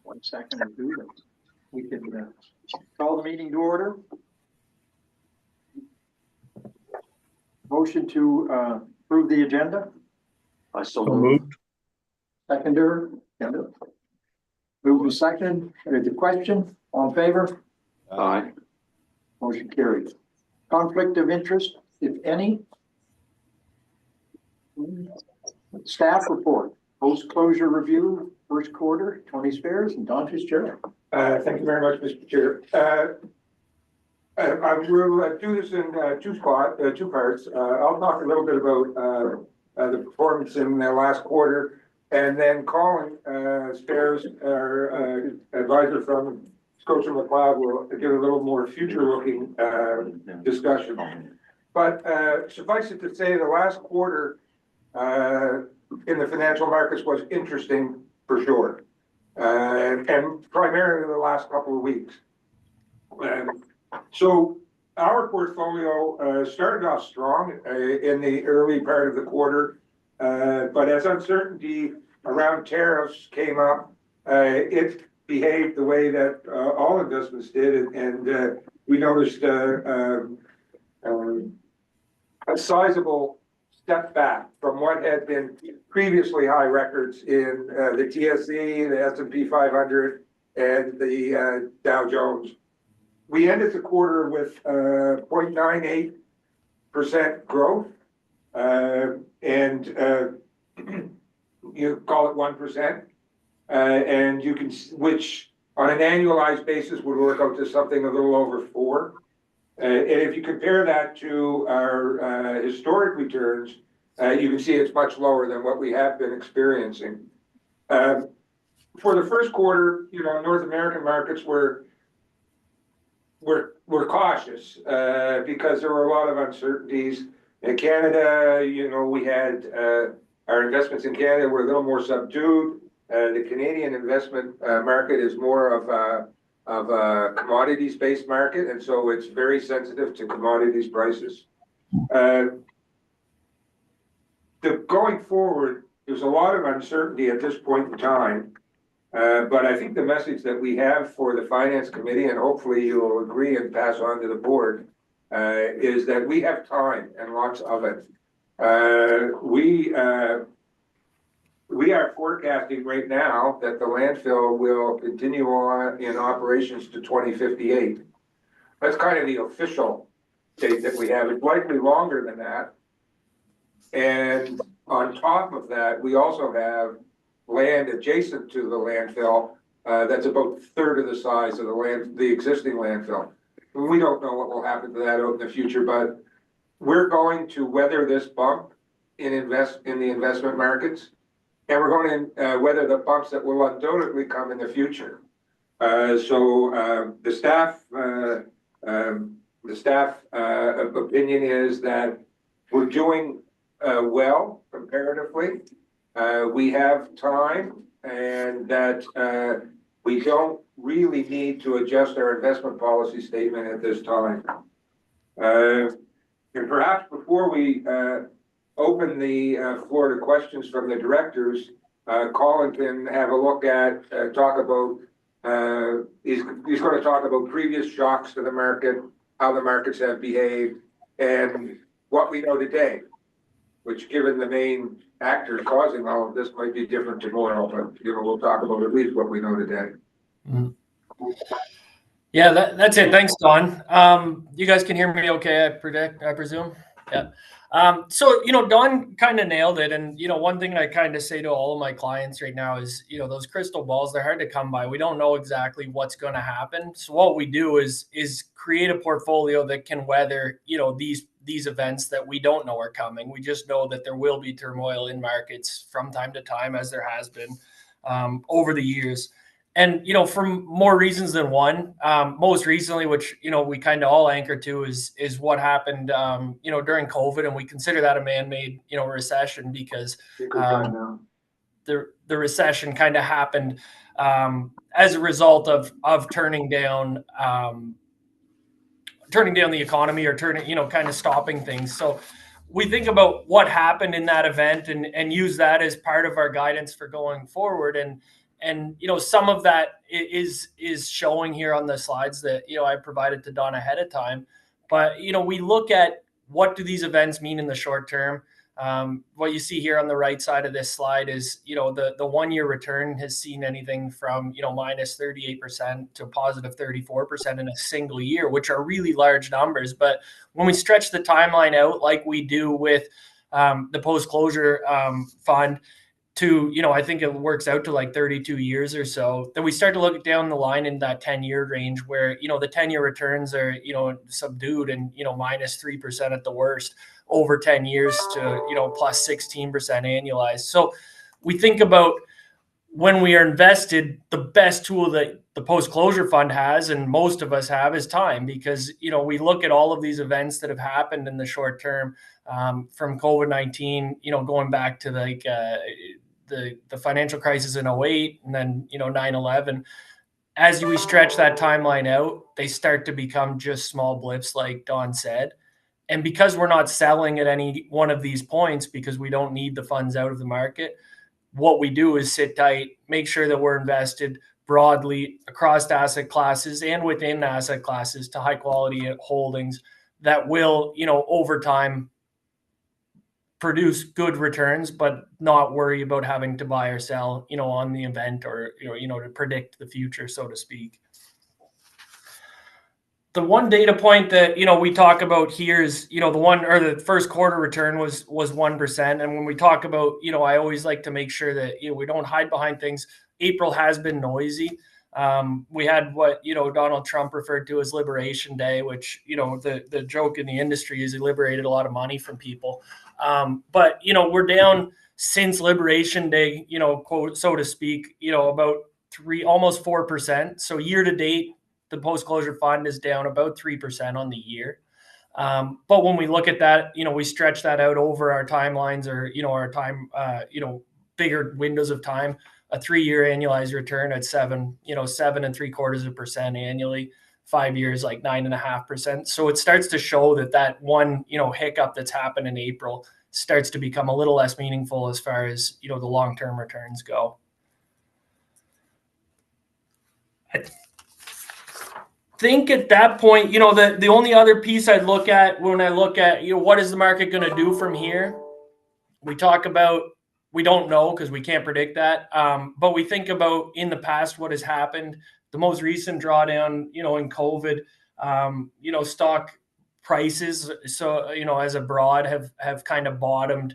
1 second or two. We can call the meeting to order. Motion to approve the agenda. I so moved. Seconder. Move to second. There's a question. All in favor? Aye. Motion carries. Conflict of interest, if any. Staff report. Post-closure review, first quarter, Tony Spears and Don Fitzgerald. Thank you very much, Mr. Chair. I will do this in two parts. I'll talk a little bit about the performance in the last quarter, and then Colin Spears, our advisor from Scotia McLeod, will give a little more future-looking discussion. But suffice it to say, the last quarter in the financial markets was interesting for sure, and primarily the last couple of weeks. So our portfolio started off strong in the early part of the quarter, but as uncertainty around tariffs came up, it behaved the way that all investments did, and we noticed a sizable step back from what had been previously high records in the TSE, the S&P 500, and the Dow Jones. We ended the quarter with 0.98% growth, and you call it 1%, and you can, which on an annualized basis would work out to something a little over 4. And if you compare that to our historic returns, you can see it's much lower than what we have been experiencing. For the first quarter, North American markets were cautious because there were a lot of uncertainties. In Canada, we had our investments in Canada were a little more subdued. The Canadian investment market is more of a commodities-based market, and so it's very sensitive to commodities prices. Going forward, there's a lot of uncertainty at this point in time, but I think the message that we have for the Finance Committee, and hopefully you will agree and pass on to the board, is that we have time and lots of it. We are forecasting right now that the landfill will continue on in operations to 2058. That's kind of the official date that we have. It's likely longer than that. And on top of that, we also have land adjacent to the landfill that's about a third of the size of the existing landfill. We don't know what will happen to that out in the future, but we're going to weather this bump in the investment markets, and we're going to weather the bumps that will undoubtedly come in the future. So the staff opinion is that we're doing well comparatively. We have time, and that we don't really need to adjust our investment policy statement at this time. And perhaps before we open the floor to questions from the directors, Colin can have a look at, talk about, he's going to talk about previous shocks to the market, how the markets have behaved, and what we know today, which, given the main actors causing all of this, might be different tomorrow, but we'll talk about at least what we know today. Mm-hmm. Yeah, that's it. Thanks, Don. You guys can hear me okay, I presume? Yeah. So, Don kind of nailed it. And, one thing I kind of say to all of my clients right now is, those crystal balls, they're hard to come by. We don't know exactly what's going to happen. So what we do is create a portfolio that can weather, these events that we don't know are coming. We just know that there will be turmoil in markets from time to time, as there has been over the years. And, for more reasons than one, most recently, which, we kind of all anchor to is what happened, during COVID. And we consider that a man-made, recession, because the recession kind of happened as a result of turning down turning down the economy or kind of stopping things. So we think about what happened in that event and use that as part of our guidance for going forward. And some of that is showing here on the slides that I provided to Don ahead of time. But we look at what do these events mean in the short term. What you see here on the right side of this slide is the 1 year return has seen anything from minus 38% to positive 34% in a single year, which are really large numbers. But when we stretch the timeline out like we do with the post-closure fund to, I think it works out to like 32 years or so, then we start to look down the line in that 10-year range where, the 10-year returns are, subdued and, minus 3% at the worst over 10 years to, plus 16% annualized. So we think about when we are invested, the best tool that the post-closure fund has, and most of us have, is time, because, we look at all of these events that have happened in the short term, from COVID-19, going back to like, the financial crisis in 08 and then 9/11. As we stretch that timeline out, they start to become just small blips, like Don said. And because we're not selling at any one of these points, because we don't need the funds out of the market, what we do is sit tight, make sure that we're invested broadly across asset classes and within asset classes to high quality holdings that will, over time, produce good returns, but not worry about having to buy or sell, on the event or, to predict the future, so to speak. The one data point that, we talk about here is, the first quarter return was 1%. And when we talk about, I always like to make sure that, we don't hide behind things. April has been noisy. We had what, Donald Trump referred to as Liberation Day, which, the joke in the industry is he liberated a lot of money from people. But, we're down since Liberation Day, quote, so to speak, about almost 4%. So year to date, the post-closure fund is down about 3% on the year. But when we look at that, we stretch that out over our timelines or, our time, bigger windows of time, a 3-year annualized return at 7.75% annually, 5 years, like 9.5%. So it starts to show that one, hiccup that's happened in April starts to become a little less meaningful as far as, the long-term returns go. I think at that point, the only other piece I'd look at when I look at, what is the market going to do from here? We talk about, we don't know because we can't predict that. But we think about in the past, what has happened, the most recent drawdown, in COVID, stock prices. So, as a broad have kind of bottomed,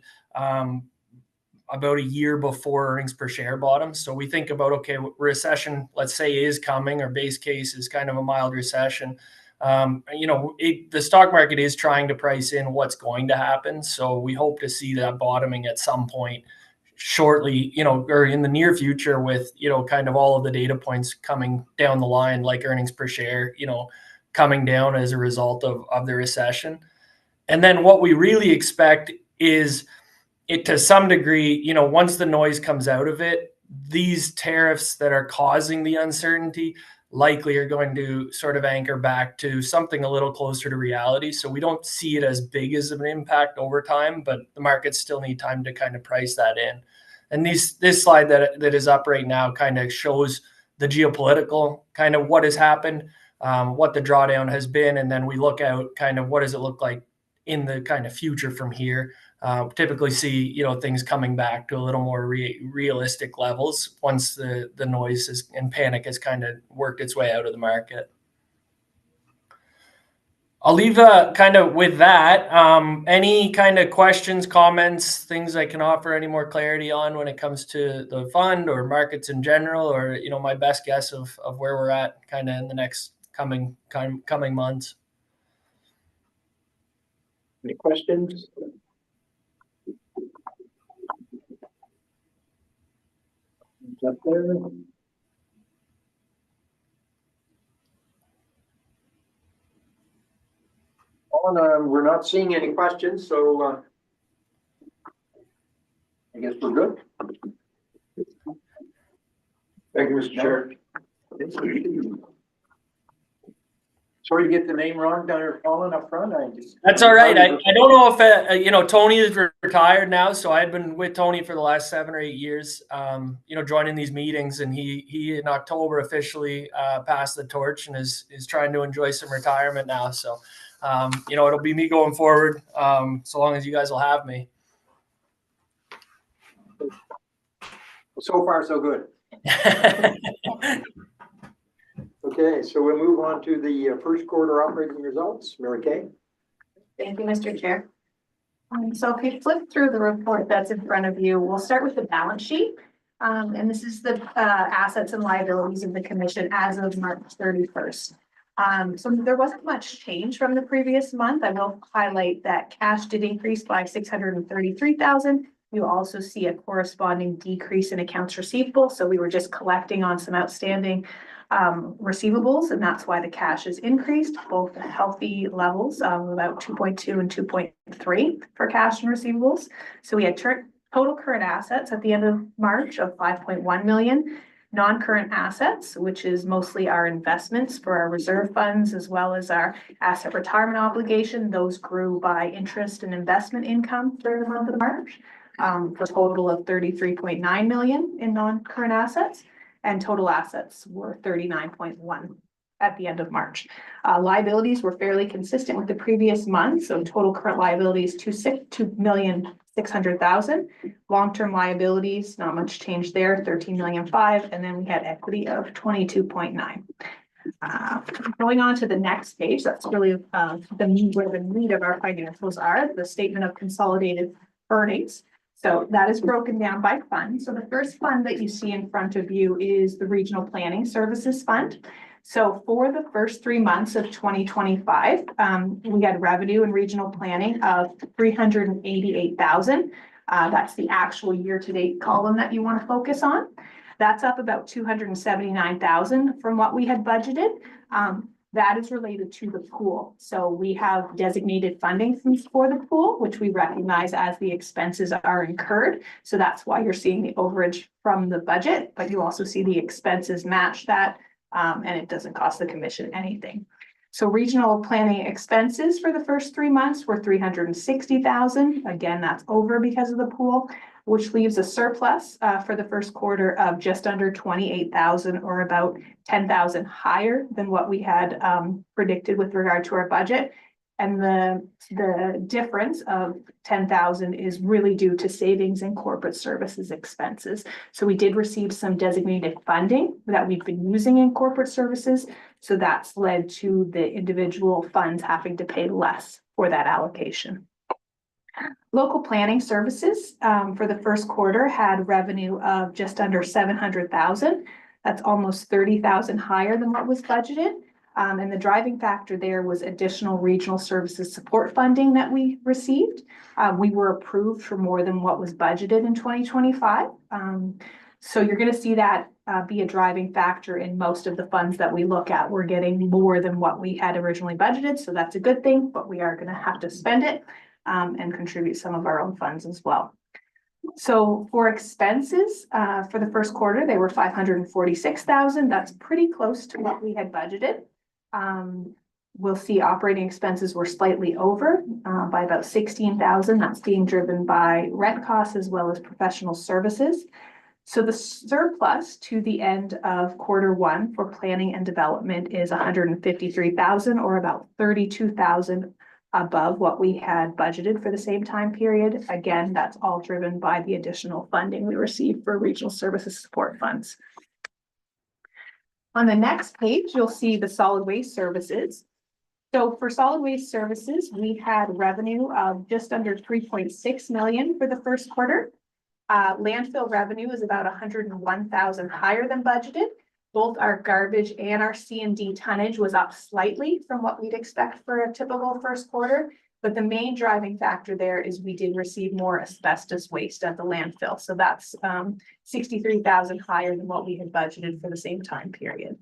about a year before earnings per share bottom. So we think about, okay, recession, let's say, is coming. Our base case is kind of a mild recession. The stock market is trying to price in what's going to happen. So we hope to see that bottoming at some point shortly, or in the near future with, kind of all of the data points coming down the line, like earnings per share, coming down as a result of the recession. And then what we really expect is it to some degree, once the noise comes out of it, these tariffs that are causing the uncertainty likely are going to sort of anchor back to something a little closer to reality. So we don't see it as big as an impact over time, but the markets still need time to kind of price that in. And this slide that is up right now kind of shows the geopolitical kind of what has happened, what the drawdown has been, and then we look out kind of what does it look like in the kind of future from here. Typically see, things coming back to a little more realistic levels once the noise and panic has kind of worked its way out of the market. I'll leave kind of with that. Any kind of questions, comments, things I can offer any more clarity on when it comes to the fund or markets in general, or, my best guess of where we're at kind of in the next coming months. Any questions? Up there. We're not seeing any questions, so I guess we're good. Thank you, Mr. Chair. Sorry to get the name wrong down there, Colin, up front. That's all right. I don't know if Tony is retired now, so I've been with Tony for the last 7 or 8 years. Joining these meetings, and he in October officially passed the torch and is trying to enjoy some retirement now. So, it'll be me going forward, so long as you guys will have me. So far, so good. Okay, so we'll move on to the first quarter operating results. Mary Kay? Thank you, Mr. Chair. So if you flip through the report that's in front of you, we'll start with the balance sheet. And this is the assets and liabilities of the commission as of March 31st. So there wasn't much change from the previous month. I will highlight that cash did increase by $633,000. You also see a corresponding decrease in accounts receivable. So we were just collecting on some outstanding receivables, and that's why the cash has increased, both healthy levels of about 2.2 and 2.3 for cash and receivables. So we had total current assets at the end of March of 5.1 million. Non-current assets, which is mostly our investments for our reserve funds, as well as our asset retirement obligation, those grew by interest and investment income during the month of March, for a total of 33.9 million in non-current assets. And total assets were 39.1 at the end of March. Liabilities were fairly consistent with the previous month. So total current liabilities, 2,600,000. Long-term liabilities, not much change there, 13,500,000. And then we had equity of 22.9. Going on to the next page, that's really where the meat of our financials are, the statement of consolidated earnings. So that is broken down by fund. So the first fund that you see in front of you is the Regional Planning Services Fund. So for the first 3 months of 2025, we had revenue in regional planning of 388,000. That's the actual year-to-date column that you want to focus on. That's up about 279,000 from what we had budgeted. That is related to the pool. So we have designated funding for the pool, which we recognize as the expenses are incurred. So that's why you're seeing the overage from the budget, but you also see the expenses match that, and it doesn't cost the commission anything. So regional planning expenses for the first 3 months were 360,000. Again, that's over because of the pool, which leaves a surplus for the first quarter of just under 28,000, or about 10,000 higher than what we had predicted with regard to our budget. And the difference of 10,000 is really due to savings in corporate services expenses. So we did receive some designated funding that we've been using in corporate services. So that's led to the individual funds having to pay less for that allocation. Local planning services for the first quarter had revenue of just under 700,000. That's almost 30,000 higher than what was budgeted. And the driving factor there was additional regional services support funding that we received. We were approved for more than what was budgeted in 2025. So you're going to see that be a driving factor in most of the funds that we look at. We're getting more than what we had originally budgeted. So that's a good thing, but we are going to have to spend it and contribute some of our own funds as well. So for expenses for the first quarter, they were 546,000. That's pretty close to what we had budgeted. We'll see operating expenses were slightly over by about 16,000. That's being driven by rent costs as well as professional services. So the surplus to the end of quarter one for planning and development is 153,000, or about 32,000 above what we had budgeted for the same time period. Again, that's all driven by the additional funding we received for regional services support funds. On the next page, you'll see the solid waste services. So for solid waste services, we had revenue of just under 3.6 million for the first quarter. Landfill revenue is about 101,000 higher than budgeted. Both our garbage and our C&D tonnage was up slightly from what we'd expect for a typical first quarter. But the main driving factor there is we did receive more asbestos waste at the landfill. So that's 63,000 higher than what we had budgeted for the same time period.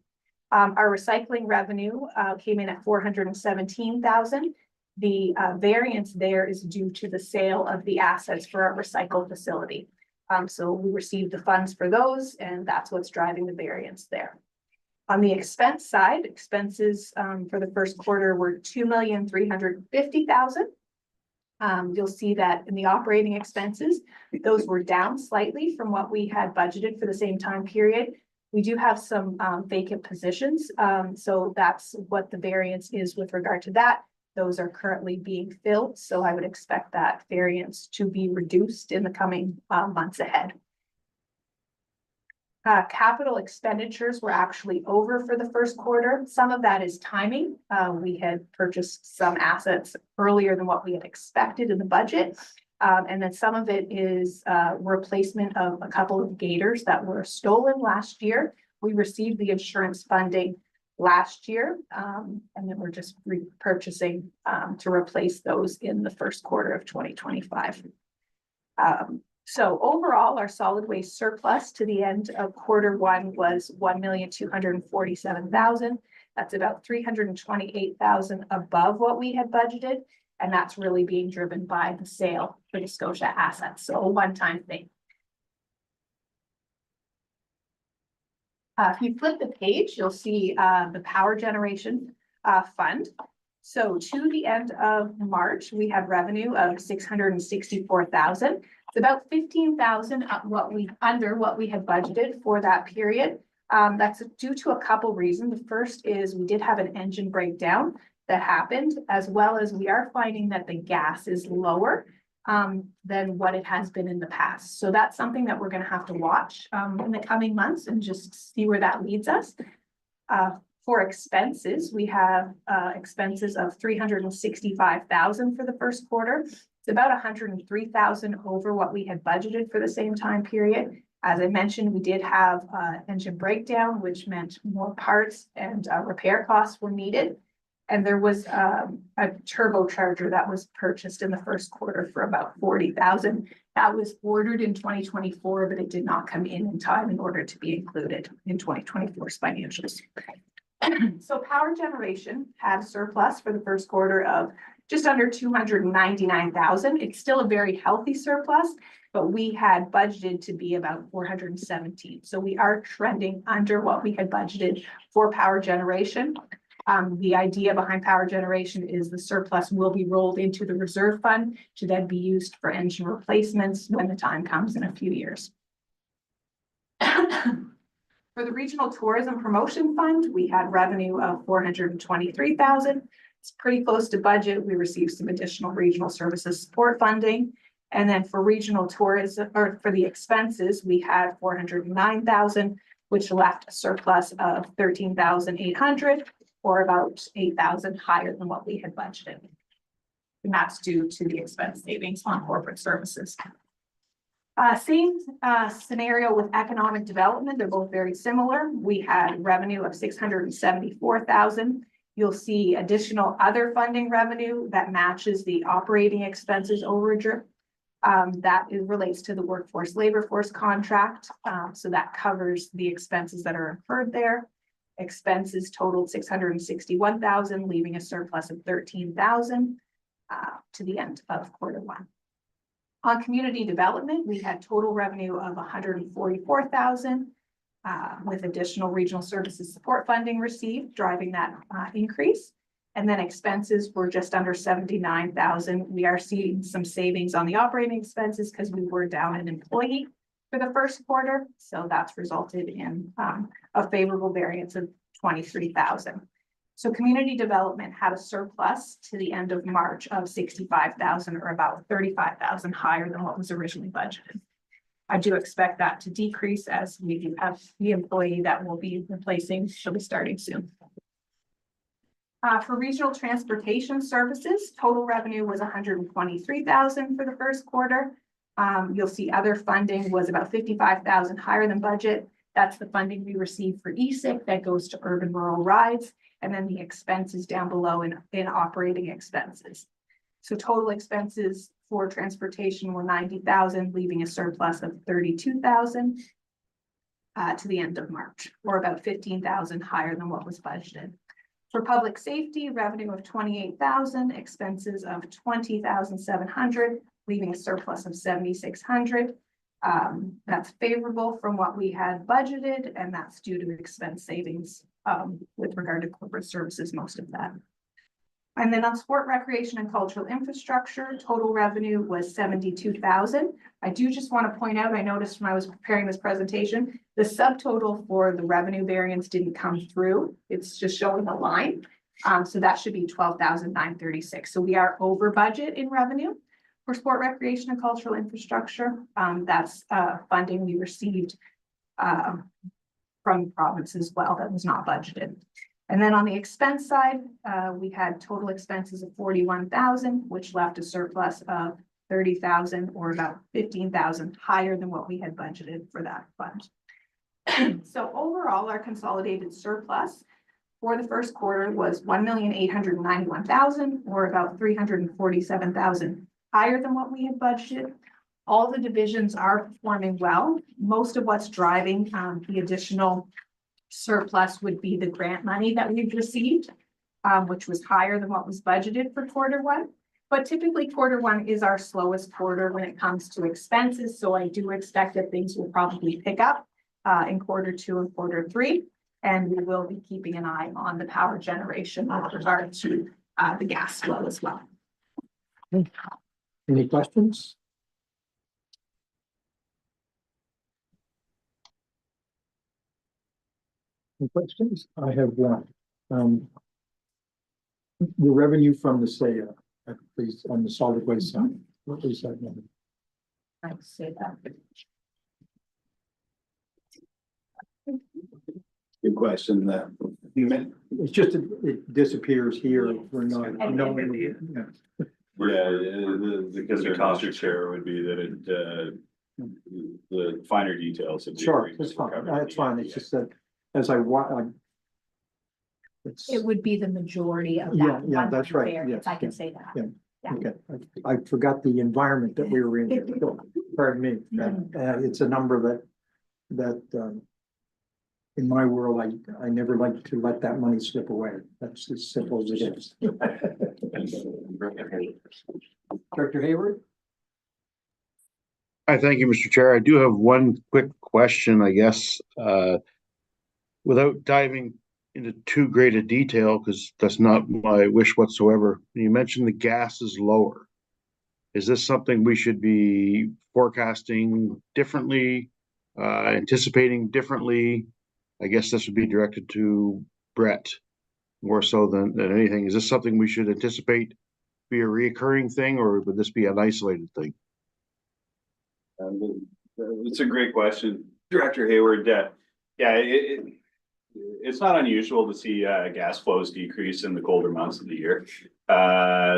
Our recycling revenue came in at 417,000. The variance there is due to the sale of the assets for our recycle facility. So we received the funds for those, and that's what's driving the variance there. On the expense side, expenses for the first quarter were $2,350,000. You'll see that in the operating expenses, those were down slightly from what we had budgeted for the same time period. We do have some vacant positions, so that's what the variance is with regard to that. Those are currently being filled, so I would expect that variance to be reduced in the coming months ahead. Capital expenditures were actually over for the first quarter. Some of that is timing. We had purchased some assets earlier than what we had expected in the budget. And then some of it is replacement of a couple of gators that were stolen last year. We received the insurance funding last year, and then we're just repurchasing to replace those in the first quarter of 2025. So overall, our solid waste surplus to the end of quarter one was $1,247,000. That's about $328,000 above what we had budgeted. And that's really being driven by the sale for the Scotia assets. So a one-time thing. If you flip the page, you'll see the power generation fund. So to the end of March, we had revenue of $664,000. It's about $15,000 under what we had budgeted for that period. That's due to a couple reasons. The first is we did have an engine breakdown that happened, as well as we are finding that the gas is lower than what it has been in the past. So that's something that we're going to have to watch in the coming months and just see where that leads us. For expenses, we have expenses of $365,000 for the first quarter. It's about $103,000 over what we had budgeted for the same time period. As I mentioned, we did have engine breakdown, which meant more parts and repair costs were needed. And there was a turbocharger that was purchased in the first quarter for about $40,000. That was ordered in 2024, but it did not come in time in order to be included in 2024's financials. So power generation had a surplus for the first quarter of just under $299,000. It's still a very healthy surplus, but we had budgeted to be about $417,000. So we are trending under what we had budgeted for power generation. The idea behind power generation is the surplus will be rolled into the reserve fund to then be used for engine replacements when the time comes in a few years. For the Regional Tourism Promotion Fund, we had revenue of $423,000. It's pretty close to budget. We received some additional regional services support funding. And then for regional tourism, or for the expenses, we had $409,000, which left a surplus of $13,800, or about $8,000 higher than what we had budgeted. And that's due to the expense savings on corporate services. Same scenario with economic development. They're both very similar. We had revenue of $674,000. You'll see additional other funding revenue that matches the operating expenses overager. That relates to the workforce labor force contract. So that covers the expenses that are incurred there. Expenses totaled $661,000, leaving a surplus of $13,000 to the end of quarter one. On community development, we had total revenue of $144,000 with additional regional services support funding received, driving that increase. And then expenses were just under $79,000. We are seeing some savings on the operating expenses because we were down an employee for the first quarter. So that's resulted in a favorable variance of $23,000. So community development had a surplus to the end of March of $65,000, or about $35,000 higher than what was originally budgeted. I do expect that to decrease as we do have the employee that will be replacing. She'll be starting soon. For regional transportation services, total revenue was $123,000 for the first quarter. You'll see other funding was about $55,000 higher than budget. That's the funding we received for ESIC that goes to urban rural rides, and then the expenses down below in operating expenses. So total expenses for transportation were $90,000, leaving a surplus of $32,000 to the end of March, or about $15,000 higher than what was budgeted. For public safety, revenue of $28,000, expenses of $20,700, leaving a surplus of $7,600. That's favorable from what we had budgeted, and that's due to expense savings with regard to corporate services, most of that. And then on sport, recreation, and cultural infrastructure, total revenue was 72,000. I do just want to point out, I noticed when I was preparing this presentation, the subtotal for the revenue variance didn't come through. It's just showing a line. So that should be 12,936. So we are over budget in revenue for sport, recreation, and cultural infrastructure. That's funding we received from the province as well that was not budgeted. And then on the expense side, we had total expenses of 41,000, which left a surplus of 30,000, or about 15,000 higher than what we had budgeted for that fund. So overall, our consolidated surplus for the first quarter was 1,891,000, or about 347,000 higher than what we had budgeted. All the divisions are performing well. Most of what's driving the additional surplus would be the grant money that we've received, which was higher than what was budgeted for quarter one. But typically quarter one is our slowest quarter when it comes to expenses. So I do expect that things will probably pick up in quarter two and quarter three. And we will be keeping an eye on the power generation with regard to the gas flow as well. Any questions? Any questions? I have one. The revenue from the sale, please, on the solid waste side. What is that number? I would say that. Good question. It's just, it disappears here. We're not. No, Because the cost of share would be that it, the finer details. Of the sure, agreement that's fine. were covered. That's fine. It's just that as I it's, It would be the majority of that. Yeah, one that's right. variance, Yeah, I can yeah, say that. yeah. Yeah. Okay, I forgot the environment that we were in. Pardon me. It's a number that in my world, I never like to let that money slip away. That's as simple as it is. Director Hayward? Hi, thank you, Mr. Chair. I do have one quick question, I guess, without diving into too great a detail, because that's not my wish whatsoever. You mentioned the gas is lower. Is this something we should be forecasting differently, anticipating differently? I guess this would be directed to Brett more so than anything. Is this something we should anticipate be a reoccurring thing, or would this be an isolated thing? It's a great question, Director Hayward. Yeah, it's not unusual to see gas flows decrease in the colder months of the year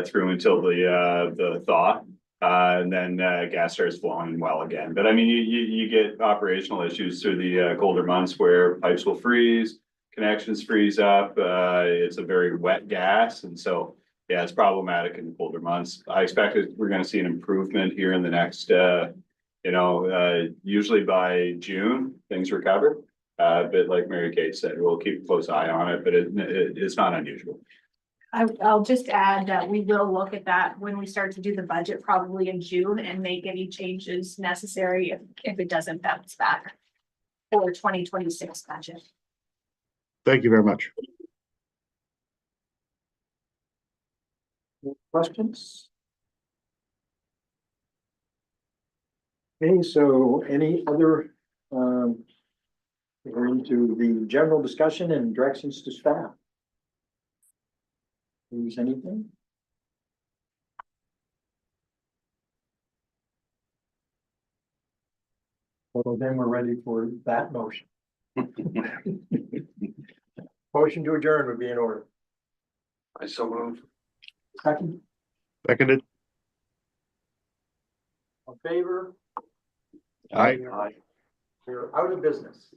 through until the thaw. And then gas starts flowing well again. But I mean, you get operational issues through the colder months where pipes will freeze, connections freeze up. It's a very wet gas. And so, yeah, it's problematic in the colder months. I expect we're going to see an improvement here in the next, usually by June, things recover. But like Mary Kate said, we'll keep a close eye on it, but it's not unusual. I'll just add that we will look at that when we start to do the budget, probably in June, and make any changes necessary if it doesn't bounce back for 2026 budget. Thank you very much. Questions? Okay, so any other, we're into the general discussion and directions to staff. Lose anything? Well, then we're ready for that motion. Motion to adjourn would be in order. I so moved. Second, Seconded. in favor? Aye. Aye. We're out of business.